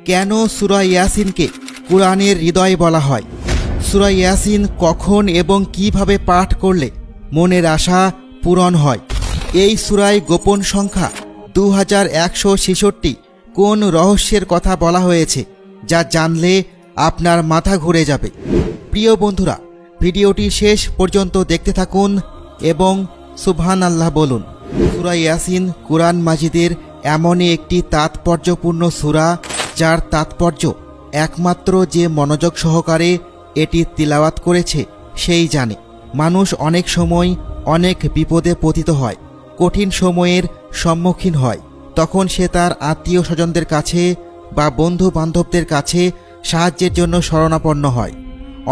কেন সূরা ইয়াসিনকে কুরআনের হৃদয় বলা হয়? সূরা ইয়াসিন কখন এবং কিভাবে পাঠ করলে মনের আশা পূরণ হয়? এই সূরায় গোপন সংখ্যা 2166 কোন রহস্যের কথা বলা হয়েছে যা জানলে আপনার মাথা ঘুরে যাবে? প্রিয় বন্ধুরা, ভিডিওটি শেষ পর্যন্ত দেখতে থাকুন এবং সুবহানাল্লাহ বলুন। সূরা ইয়াসিন কুরআন মাজিদের এমনই একটি তাৎপর্যপূর্ণ সূরা যার তাৎপর্য একমাত্র যে মনোযোগ সহকারে এটি তিলাওয়াত করেছে সেই জানে। মানুষ অনেক সময় অনেক বিপদে পতিত হয়, কঠিন সময়ের সম্মুখীন হয়। তখন সে তার আত্মীয় স্বজনদের কাছে বা বন্ধু বান্ধবদের কাছে সাহায্যের জন্য শরণাপন্ন হয়।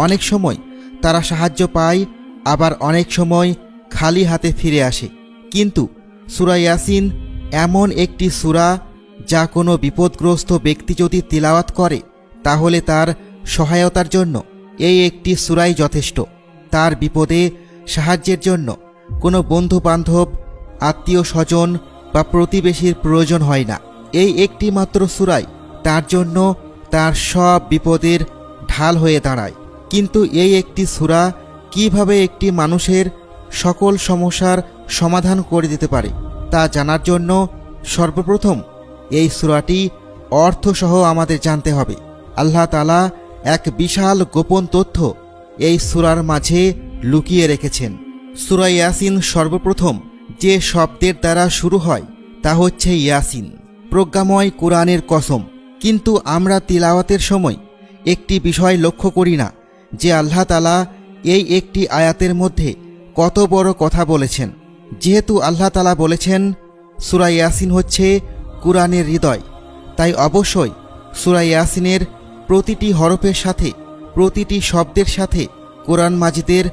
অনেক সময় তারা সাহায্য পায়, আবার অনেক সময় খালি হাতে ফিরে আসে। কিন্তু সূরা ইয়াসিন এমন একটি সূরা যা কোনো বিপদগ্রস্ত ব্যক্তি যদি তিলাওয়াত করে তাহলে তার সহায়তার জন্য এই একটি সূরাই যথেষ্ট। তার বিপদে সাহায্যের জন্য কোনো বন্ধু বান্ধব, আত্মীয় স্বজন বা প্রতিবেশীর প্রয়োজন হয় না। এই একটি মাত্র সূরাই তার জন্য তার সব বিপদের ঢাল হয়ে দাঁড়ায়। কিন্তু এই একটি সূরা কিভাবে একটি মানুষের সকল সমস্যার সমাধান করে দিতে পারে তা জানার জন্য সর্বপ্রথম এই সূরাটি অর্থসহ আমাদের জানতে হবে। আল্লাহ তাআলা এক বিশাল গোপন তথ্য এই সূরার মাঝে লুকিয়ে রেখেছেন। সূরা ইয়াসিন সর্বপ্রথম যে শব্দের দ্বারা শুরু হয় তা হচ্ছে ইয়াসিন, প্রজ্ঞাময় কুরআনের কসম। কিন্তু আমরা তিলাওয়াতের সময় একটি বিষয় লক্ষ্য করি না যে আল্লাহ তাআলা এই একটি আয়াতের মধ্যে কত বড় কথা বলেছেন। যেহেতু আল্লাহ তাআলা বলেছেন সূরা ইয়াসিন হচ্ছে কুরআনের হৃদয়, তাই অবশ্যই সূরা ইয়াসিনের প্রতিটি হরফের সাথে, প্রতিটি শব্দের সাথে কুরআন মাজিদের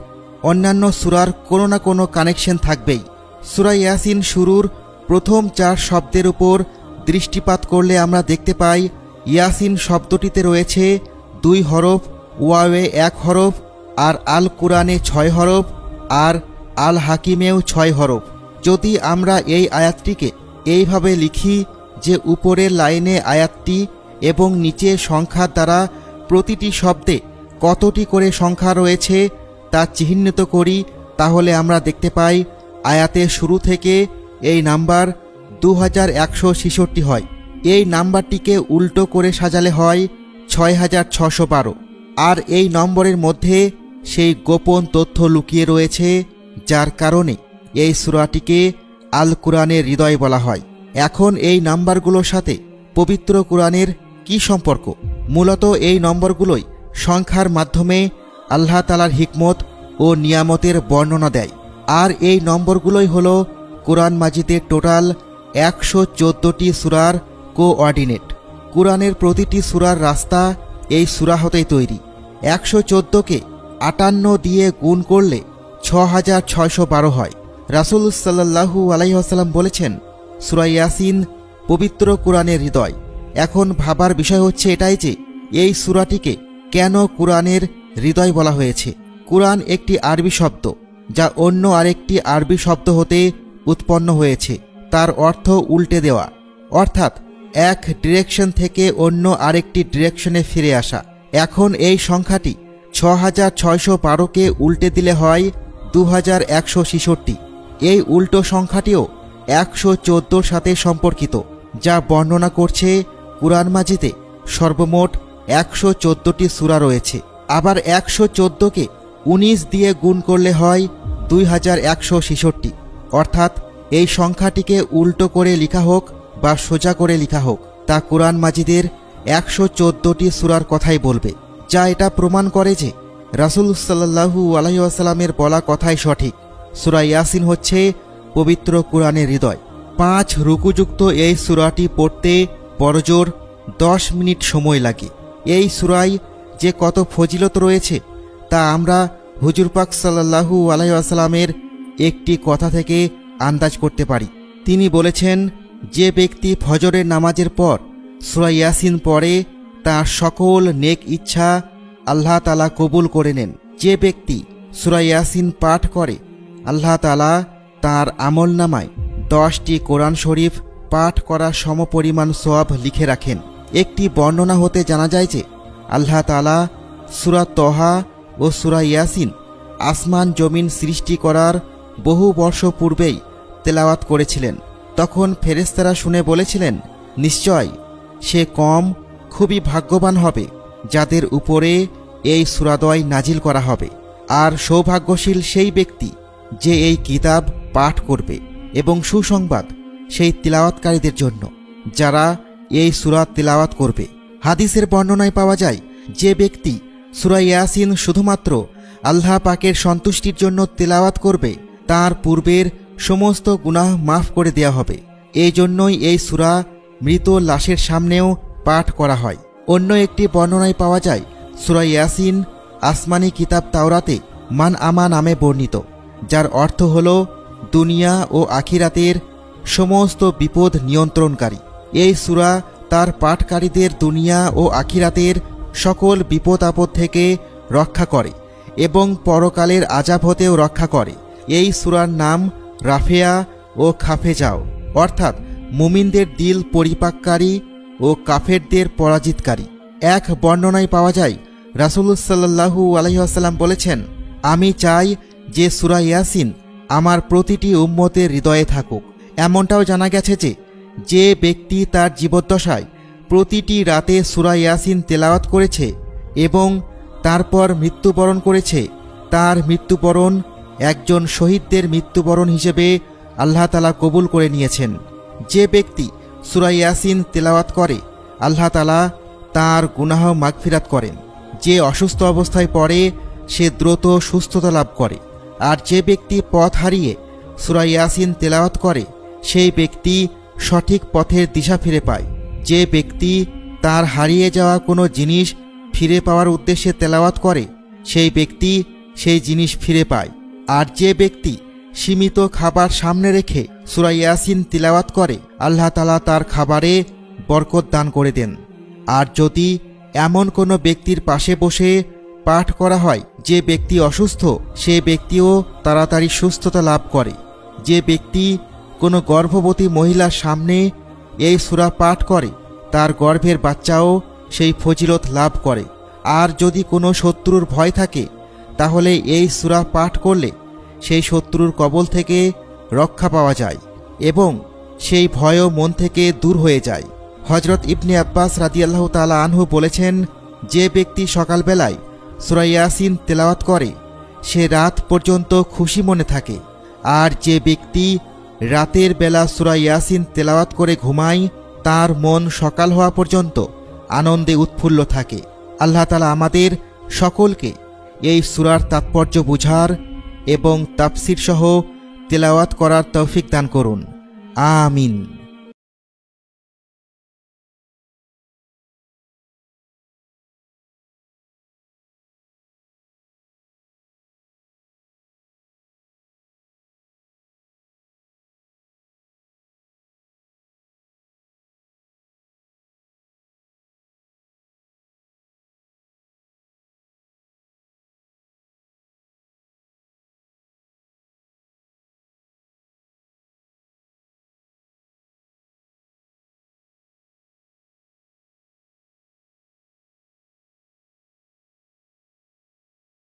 অন্যান্য সূরার কোনো না কোনো কানেকশন থাকবেই। সূরা ইয়াসিন শুরুর প্রথম 4 শব্দের উপর দৃষ্টিপাত করলে আমরা দেখতে পাই ইয়াসিন শব্দটিতে রয়েছে 2 হরফ, ওয়াওয়ে 1 হরফ, আর আল কুরআনে 6 হরফ, আর আল হাকিমেও 6 হরফ। যদি আমরা এই আয়াতটিকে এইভাবে লিখি যে উপরের লাইনে আয়াতটি এবং নিচে সংখ্যার দ্বারা প্রতিটি শব্দে কতটি করে সংখ্যা রয়েছে তা চিহ্নিত করি, তাহলে আমরা দেখতে পাই আয়াতের শুরু থেকে এই নাম্বার 2166 হয়। এই নাম্বারটিকে উল্টো করে সাজালে হয় 6612। আর এই নম্বরের মধ্যে সেই গোপন তথ্য লুকিয়ে রয়েছে যার কারণে এই সূরাটিকে আল কুরআনের হৃদয় বলা হয়। এখন এই নাম্বারগুলোর সাথে পবিত্র কুরআনের কি সম্পর্ক? মূলত এই নম্বরগুলোই সংখ্যার মাধ্যমে আল্লাহ তাআলার হিকমত ও নিয়ামতের বর্ণনা দেয়। আর এই নম্বরগুলোই হলো কুরআন মাজিদের টোটাল 114টি সূরার কোঅর্ডিনেট। কুরআনের প্রতিটি সূরার রাস্তা এই সূরা হতেই তৈরি। 114কে 58 দিয়ে গুণ করলে 6612 হয়। রাসূল সাল্লাল্লাহু আলাইহি ওয়াসাল্লাম বলেছেন সূরা ইয়াসিন পবিত্র কুরআনের হৃদয়। এখন ভাবার বিষয় হচ্ছে এটাই যে এই সূরাটিকে কেন কুরআনের হৃদয় বলা হয়েছে। কুরআন একটি আরবি শব্দ যা অন্য আরেকটি আরবি শব্দ হতে উৎপন্ন হয়েছে। তার অর্থ উল্টে দেওয়া, অর্থাৎ এক ডিরেকশন থেকে অন্য আরেকটি ডিরেকশনে ফিরে আসা। এখন এই সংখ্যাটি 6612কে উল্টে দিলে হয় 2166। এই উল্টো সংখ্যাটিও 114 সাথে সম্পর্কিত, যা বর্ণনা করছে কুরআন মাজিদে সর্বমোট 114টি সূরা রয়েছে। আবার 114কে 19 দিয়ে গুণ করলে হয় 2166। অর্থাৎ এই সংখ্যাটিকে উল্টো করে লেখা হোক বা সোজা করে লেখা হোক, তা কুরআন মাজিদের 114টি সূরার কথাই বলবে, যা এটা প্রমাণ করে যে রাসূল সাল্লাল্লাহু আলাইহি ওয়াসাল্লামের বলা কথাই সঠিক। সূরা ইয়াসিন হচ্ছে পবিত্র কুরআনের হৃদয়। 5 রুকুযুক্ত এই সূরাটি পড়তে বড়জোর 10 মিনিট সময় লাগে। এই সূরায় যে কত ফজিলত রয়েছে তা আমরা হুজুর পাক সাল্লাল্লাহু আলাইহি ওয়াসাল্লামের একটি কথা থেকে আন্দাজ করতে পারি। তিনি বলেছেন, যে ব্যক্তি ফজরের নামাজের পর সূরা ইয়াসিন পড়ে তার সকল নেক ইচ্ছা আল্লাহ তাআলা কবুল করে নেন। যে ব্যক্তি সূরা ইয়াসিন পাঠ করে আল্লাহ তাআলা তার আমলনামায় 10টি কোরআন শরীফ পাঠ করা সমপরিমাণ সওয়াব লিখে রাখেন। একটি বর্ণনা হতে জানা যায় যে আল্লাহ তাআলা সূরা তহা ও সূরা ইয়াসিন আসমান জমিন সৃষ্টি করার বহু বর্ষ পূর্বেই তেলাওয়াত করেছিলেন। তখন ফেরেশতারা শুনে বলেছিলেন, নিশ্চয় সে খুবই ভাগ্যবান হবে যাদের উপরে এই সূরাদ্বয় নাজিল করা হবে, আর সৌভাগ্যশীল সেই ব্যক্তি যে এই কিতাব পাঠ করবে, এবং সুসংবাদ সেই তিলাওয়াতকারীদের জন্য যারা এই সূরা তিলাওয়াত করবে। হাদিসের বর্ণনায় পাওয়া যায়, যে ব্যক্তি সূরা ইয়াসিন শুধুমাত্র আল্লাহ পাকের সন্তুষ্টির জন্য তিলাওয়াত করবে তার পূর্বের সমস্ত গুনাহ মাফ করে দেয়া হবে। এই জন্যই এই সূরা মৃত লাশের সামনেও পাঠ করা হয়। অন্য একটি বর্ণনায় পাওয়া যায়, সূরা ইয়াসিন আসমানি কিতাব তাওরাতে মান আমা নামে বর্ণিত, যার অর্থ হল দুনিয়া ও আখিরাতের সমস্ত বিপদ নিয়ন্ত্রণকারী। এই সূরা তার পাঠকারীদের দুনিয়া ও আখিরাতের সকল বিপদ আপদ থেকে রক্ষা করে এবং পরকালের আযাব হতেও রক্ষা করে। এই সূরার নাম রাফেয়া ও খাফেজাও, অর্থাৎ মুমিনদের দিল পরিপাককারী ও কাফেরদের পরাজিতকারী। এক বর্ণনায় পাওয়া যায়, রাসূলুল্লাহ সাল্লাল্লাহু আলাইহি ওয়াসাল্লাম বলেছেন, আমি চাই যে সূরা ইয়াসিন আমার প্রতিটি উম্মতের হৃদয়ে থাকুক। এমনটাও জানা গেছে যে ব্যক্তি তার জীবদ্দশায় প্রতিটি রাতে সূরা ইয়াসিন তেলাওয়াত করেছে এবং তারপর মৃত্যুবরণ করেছে, তার মৃত্যুবরণ একজন শহীদদের মৃত্যুবরণ হিসেবে আল্লাহ তাআলা কবুল করে নিয়েছেন। যে ব্যক্তি সূরা ইয়াসিন তেলাওয়াত করে আল্লাহ তাআলা তার গুনাহ মাগফিরাত করেন। যে অসুস্থ অবস্থায় পড়ে সে দ্রুত সুস্থতা লাভ করে, আর যে ব্যক্তি পথ হারিয়ে সূরা ইয়াসিন তেলাওয়াত করে সেই ব্যক্তি সঠিক পথের দিশা ফিরে পায়। যে ব্যক্তি তার হারিয়ে যাওয়া কোনো জিনিস ফিরে পাওয়ার উদ্দেশ্যে তেলাওয়াত করে সেই ব্যক্তি সেই জিনিস ফিরে পায়। আর যে ব্যক্তি সীমিত খাবার সামনে রেখে সূরা ইয়াসিন তিলাওয়াত করে আল্লাহ তাআলা তার খাবারে বরকত দান করে দেন। আর যদি এমন কোনো ব্যক্তির পাশে বসে পাঠ করা হয় যে ব্যক্তি অসুস্থ, সে ব্যক্তিও তাড়াতাড়ি সুস্থতা লাভ করে। যে ব্যক্তি কোনো গর্ভবতী মহিলার সামনে এই সূরা পাঠ করে তার গর্ভের বাচ্চাও সেই ফজিলত লাভ করে। আর যদি কোনো শত্রুর ভয় থাকে তাহলে এই সূরা পাঠ করলে সেই শত্রুর কবল থেকে রক্ষা পাওয়া যায় এবং সেই ভয়ও মন থেকে দূর হয়ে যায়। হযরত ইবনে আব্বাস রাদিয়াল্লাহু তাআলা আনহু বলেছেন, যে ব্যক্তি সকালবেলায় সূরা ইয়াসিন তেলাওয়াত করে সে রাত পর্যন্ত খুশি মনে থাকে, আর যে ব্যক্তি রাতের বেলা সূরা ইয়াসিন তেলাওয়াত করে ঘুমায় তার মন সকাল হওয়া পর্যন্ত আনন্দে উৎফুল্ল থাকে। আল্লাহ তাআলা আমাদের সকলকে এই সূরার তাৎপর্য বুঝার এবং তাফসীর সহ তেলাওয়াত করার তৌফিক দান করুন। আমিন।